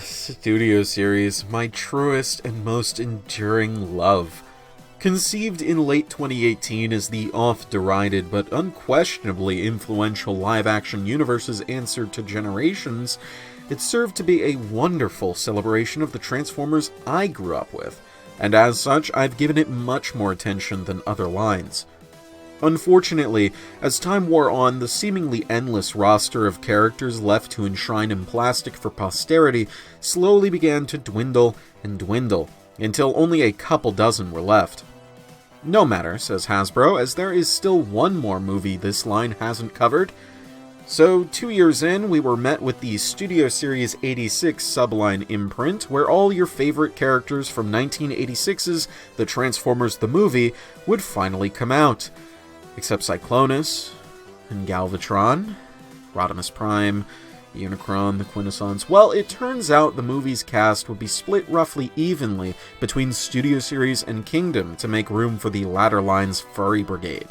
Studio Series, my truest and most enduring love. Conceived in late 2018 as the oft-derided but unquestionably influential live-action universe's answer to Generations, it served to be a wonderful celebration of the Transformers I grew up with, and as such, I've given it much more attention than other lines. Unfortunately, as time wore on, the seemingly endless roster of characters left to enshrine in plastic for posterity slowly began to dwindle and dwindle, until only a couple dozen were left. No matter, says Hasbro, as there is still one more movie this line hasn't covered. So, 2 years in, we were met with the Studio Series 86 subline imprint, where all your favorite characters from 1986's The Transformers the Movie would finally come out. Except Cyclonus, and Galvatron, Rodimus Prime, Unicron, the Quintessence. Well, it turns out the movie's cast would be split roughly evenly between Studio Series and Kingdom to make room for the latter line's Furry Brigade.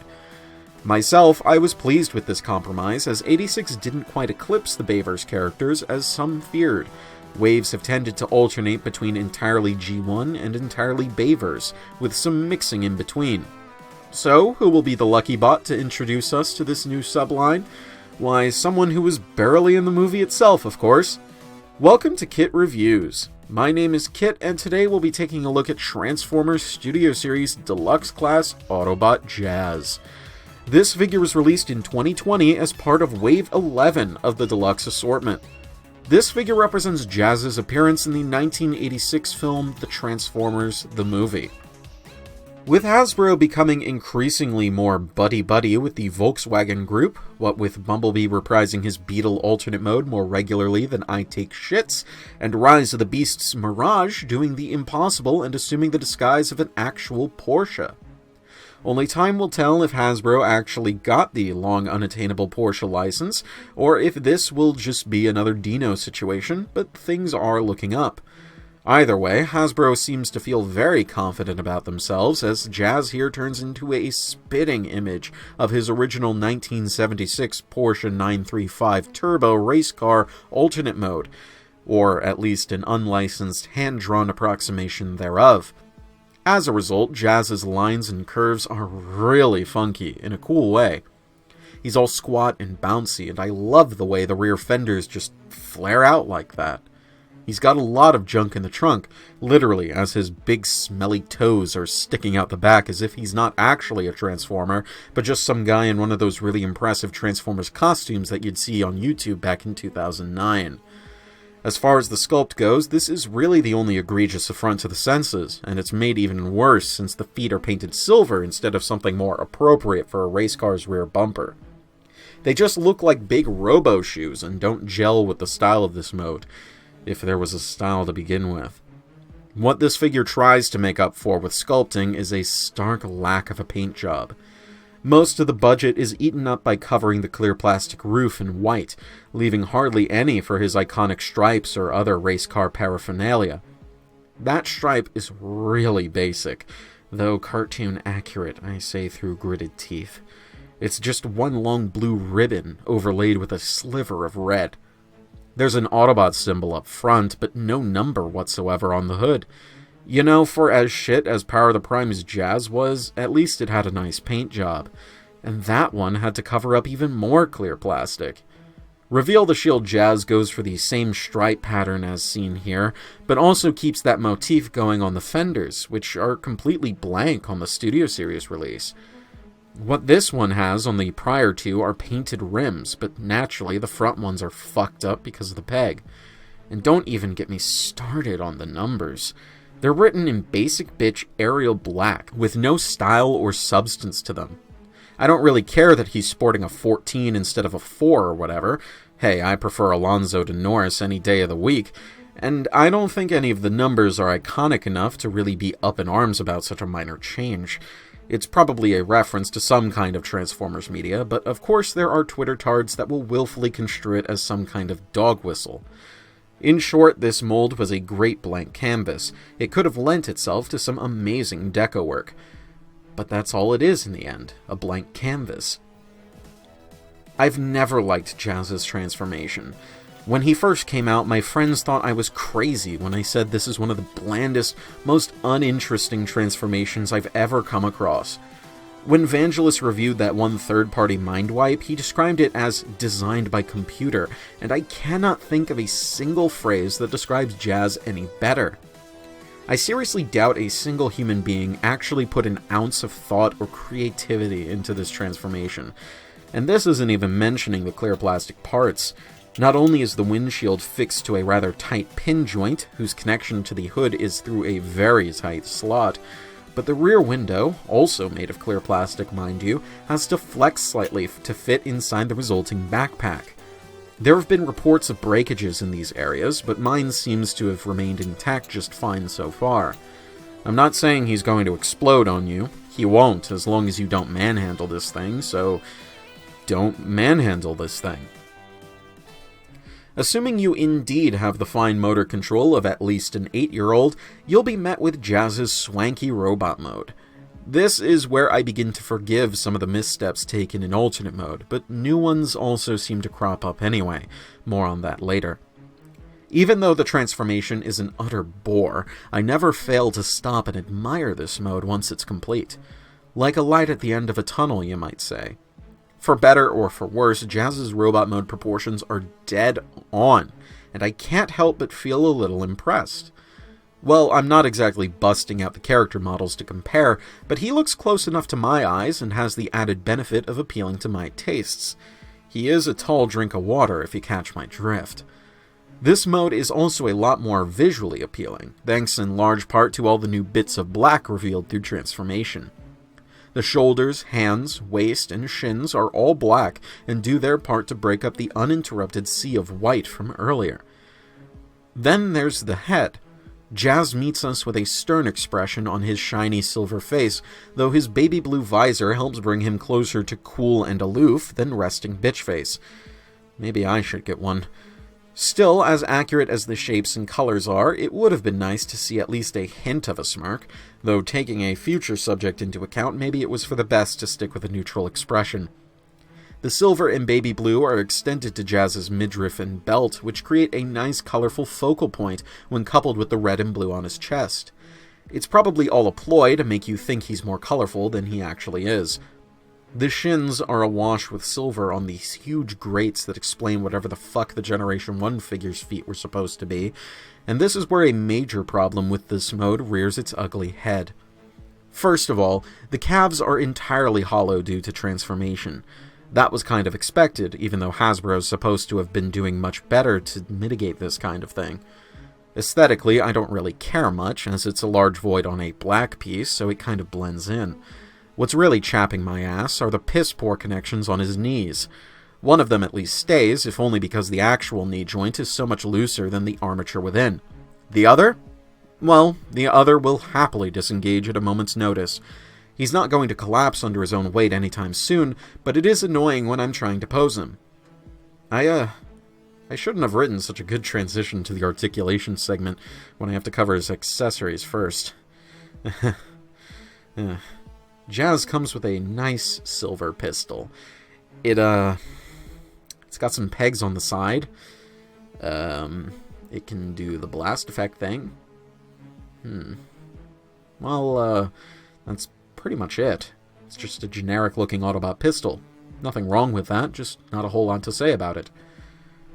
Myself, I was pleased with this compromise, as 86 didn't quite eclipse the Bayverse characters as some feared. Waves have tended to alternate between entirely G1 and entirely Bayverse, with some mixing in between. So, who will be the lucky bot to introduce us to this new subline? Why, someone who was barely in the movie itself, of course. Welcome to Kit Reviews. My name is Kit, and today we'll be taking a look at Transformers Studio Series Deluxe Class Autobot Jazz. This figure was released in 2020 as part of Wave 11 of the Deluxe assortment. This figure represents Jazz's appearance in the 1986 film The Transformers the Movie. With Hasbro becoming increasingly more buddy-buddy with the Volkswagen Group, what with Bumblebee reprising his Beetle alternate mode more regularly than I Take Shits, and Rise of the Beasts Mirage doing the impossible and assuming the disguise of an actual Porsche. Only time will tell if Hasbro actually got the long unattainable Porsche license, or if this will just be another Dino situation, but things are looking up. Either way, Hasbro seems to feel very confident about themselves, as Jazz here turns into a spitting image of his original 1976 Porsche 935 Turbo race car alternate mode, or at least an unlicensed hand-drawn approximation thereof. As a result, Jazz's lines and curves are really funky in a cool way. He's all squat and bouncy, and I love the way the rear fenders just flare out like that. He's got a lot of junk in the trunk, literally, as his big smelly toes are sticking out the back as if he's not actually a Transformer, but just some guy in one of those really impressive Transformers costumes that you'd see on YouTube back in 2009. As far as the sculpt goes, this is really the only egregious affront to the senses, and it's made even worse since the feet are painted silver instead of something more appropriate for a race car's rear bumper. They just look like big robo shoes and don't gel with the style of this mode, if there was a style to begin with. What this figure tries to make up for with sculpting is a stark lack of a paint job. Most of the budget is eaten up by covering the clear plastic roof in white, leaving hardly any for his iconic stripes or other race car paraphernalia. That stripe is really basic, though cartoon accurate, I say through gritted teeth. It's just one long blue ribbon overlaid with a sliver of red. There's an Autobot symbol up front, but no number whatsoever on the hood. You know, for as shit as Power of the Prime's Jazz was, at least it had a nice paint job. And that one had to cover up even more clear plastic. Reveal the Shield Jazz goes for the same stripe pattern as seen here, but also keeps that motif going on the fenders, which are completely blank on the Studio Series release. What this one has on the prior two are painted rims, but naturally the front ones are fucked up because of the peg. And don't even get me started on the numbers. They're written in basic bitch Arial black, with no style or substance to them. I don't really care that he's sporting a 14 instead of a 4 or whatever. Hey, I prefer Alonzo to Norris any day of the week, and I don't think any of the numbers are iconic enough to really be up in arms about such a minor change. It's probably a reference to some kind of Transformers media, but of course there are Twitter-tards that will willfully construe it as some kind of dog whistle. In short, this mold was a great blank canvas. It could have lent itself to some amazing deco work. But that's all it is in the end, a blank canvas. I've never liked Jazz's transformation. When he first came out, my friends thought I was crazy when I said this is one of the blandest, most uninteresting transformations I've ever come across. When Vangelis reviewed that one third-party mind wipe, he described it as designed by computer, and I cannot think of a single phrase that describes Jazz any better. I seriously doubt a single human being actually put an ounce of thought or creativity into this transformation. And this isn't even mentioning the clear plastic parts. Not only is the windshield fixed to a rather tight pin joint, whose connection to the hood is through a very tight slot, but the rear window, also made of clear plastic mind you, has to flex slightly to fit inside the resulting backpack. There have been reports of breakages in these areas, but mine seems to have remained intact just fine so far. I'm not saying he's going to explode on you. He won't, as long as you don't manhandle this thing, so don't manhandle this thing. Assuming you indeed have the fine motor control of at least an 8-year-old, you'll be met with Jazz's swanky robot mode. This is where I begin to forgive some of the missteps taken in alternate mode, but new ones also seem to crop up anyway. More on that later. Even though the transformation is an utter bore, I never fail to stop and admire this mode once it's complete. Like a light at the end of a tunnel, you might say. For better or for worse, Jazz's robot mode proportions are dead on, and I can't help but feel a little impressed. Well, I'm not exactly busting out the character models to compare, but he looks close enough to my eyes and has the added benefit of appealing to my tastes. He is a tall drink of water, if you catch my drift. This mode is also a lot more visually appealing, thanks in large part to all the new bits of black revealed through transformation. The shoulders, hands, waist, and shins are all black and do their part to break up the uninterrupted sea of white from earlier. Then there's the head. Jazz meets us with a stern expression on his shiny silver face, though his baby blue visor helps bring him closer to cool and aloof than resting bitch face. Maybe I should get one. Still, as accurate as the shapes and colors are, it would have been nice to see at least a hint of a smirk, though taking a future subject into account, maybe it was for the best to stick with a neutral expression. The silver and baby blue are extended to Jazz's midriff and belt, which create a nice colorful focal point when coupled with the red and blue on his chest. It's probably all a ploy to make you think he's more colorful than he actually is. The shins are awash with silver on these huge grates that explain whatever the fuck the Generation 1 figure's feet were supposed to be, and this is where a major problem with this mode rears its ugly head. First of all, the calves are entirely hollow due to transformation. That was kind of expected, even though Hasbro's supposed to have been doing much better to mitigate this kind of thing. Aesthetically, I don't really care much, as it's a large void on a black piece, so it kind of blends in. What's really chapping my ass are the piss-poor connections on his knees. One of them at least stays, if only because the actual knee joint is so much looser than the armature within. The other? Well, the other will happily disengage at a moment's notice. He's not going to collapse under his own weight anytime soon, but it is annoying when I'm trying to pose him. I shouldn't have written such a good transition to the articulation segment when I have to cover his accessories first. Jazz comes with a nice silver pistol. It's got some pegs on the side. It can do the blast effect thing. Well, that's pretty much it. It's just a generic-looking Autobot pistol. Nothing wrong with that, just not a whole lot to say about it.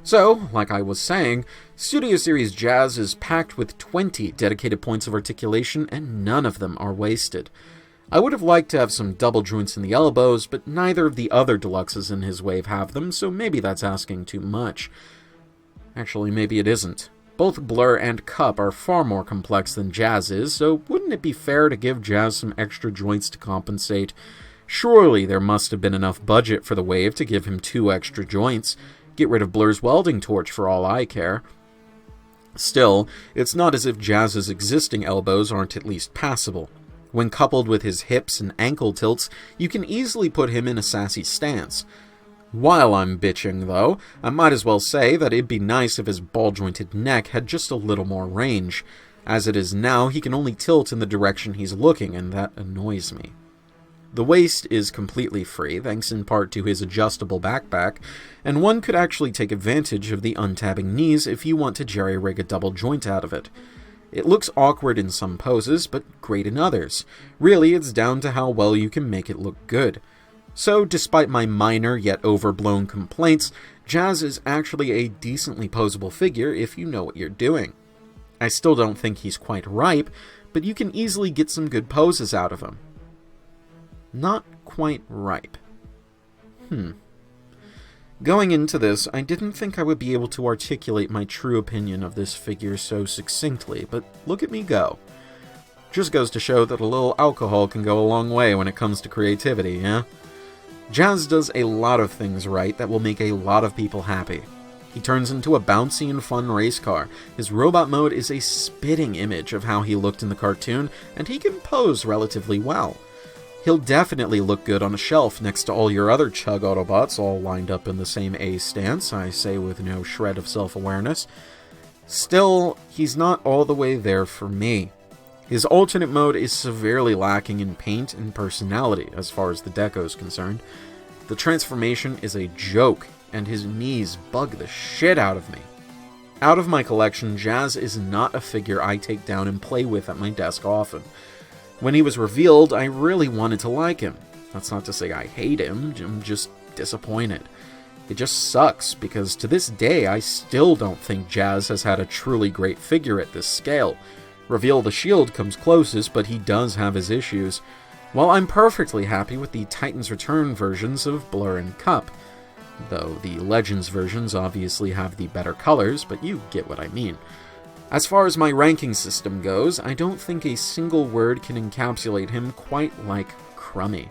So, like I was saying, Studio Series Jazz is packed with 20 dedicated points of articulation, and none of them are wasted. I would have liked to have some double joints in the elbows, but neither of the other deluxes in his wave have them, so maybe that's asking too much. Actually, maybe it isn't. Both Blur and Cup are far more complex than Jazz is, so wouldn't it be fair to give Jazz some extra joints to compensate? Surely there must have been enough budget for the wave to give him 2 extra joints. Get rid of Blur's welding torch for all I care. Still, it's not as if Jazz's existing elbows aren't at least passable. When coupled with his hips and ankle tilts, you can easily put him in a sassy stance. While I'm bitching, though, I might as well say that it'd be nice if his ball-jointed neck had just a little more range. As it is now, he can only tilt in the direction he's looking, and that annoys me. The waist is completely free, thanks in part to his adjustable backpack, and one could actually take advantage of the untabbing knees if you want to jerry-rig a double joint out of it. It looks awkward in some poses, but great in others. Really, it's down to how well you can make it look good. So, despite my minor yet overblown complaints, Jazz is actually a decently posable figure if you know what you're doing. I still don't think he's quite ripe, but you can easily get some good poses out of him. Not quite ripe. Going into this, I didn't think I would be able to articulate my true opinion of this figure so succinctly, but look at me go. Just goes to show that a little alcohol can go a long way when it comes to creativity, yeah? Jazz does a lot of things right that will make a lot of people happy. He turns into a bouncy and fun race car. His robot mode is a spitting image of how he looked in the cartoon, and he can pose relatively well. He'll definitely look good on a shelf next to all your other Chug Autobots all lined up in the same A stance, I say with no shred of self-awareness. Still, he's not all the way there for me. His alternate mode is severely lacking in paint and personality as far as the deco is concerned. The transformation is a joke, and his knees bug the shit out of me. Out of my collection, Jazz is not a figure I take down and play with at my desk often. When he was revealed, I really wanted to like him. That's not to say I hate him, I'm just disappointed. It just sucks, because to this day I still don't think Jazz has had a truly great figure at this scale. Reveal the Shield comes closest, but he does have his issues. While I'm perfectly happy with the Titans Return versions of Blur and Cup, though the Legends versions obviously have the better colors, but you get what I mean. As far as my ranking system goes, I don't think a single word can encapsulate him quite like crummy.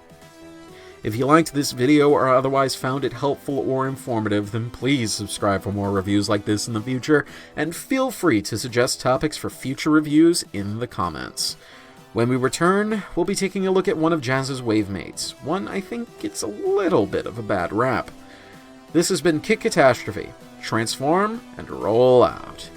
If you liked this video or otherwise found it helpful or informative, then please subscribe for more reviews like this in the future, and feel free to suggest topics for future reviews in the comments. When we return, we'll be taking a look at one of Jazz's wavemates, one I think gets a little bit of a bad rap. This has been Kit Katastrophe. Transform and roll out.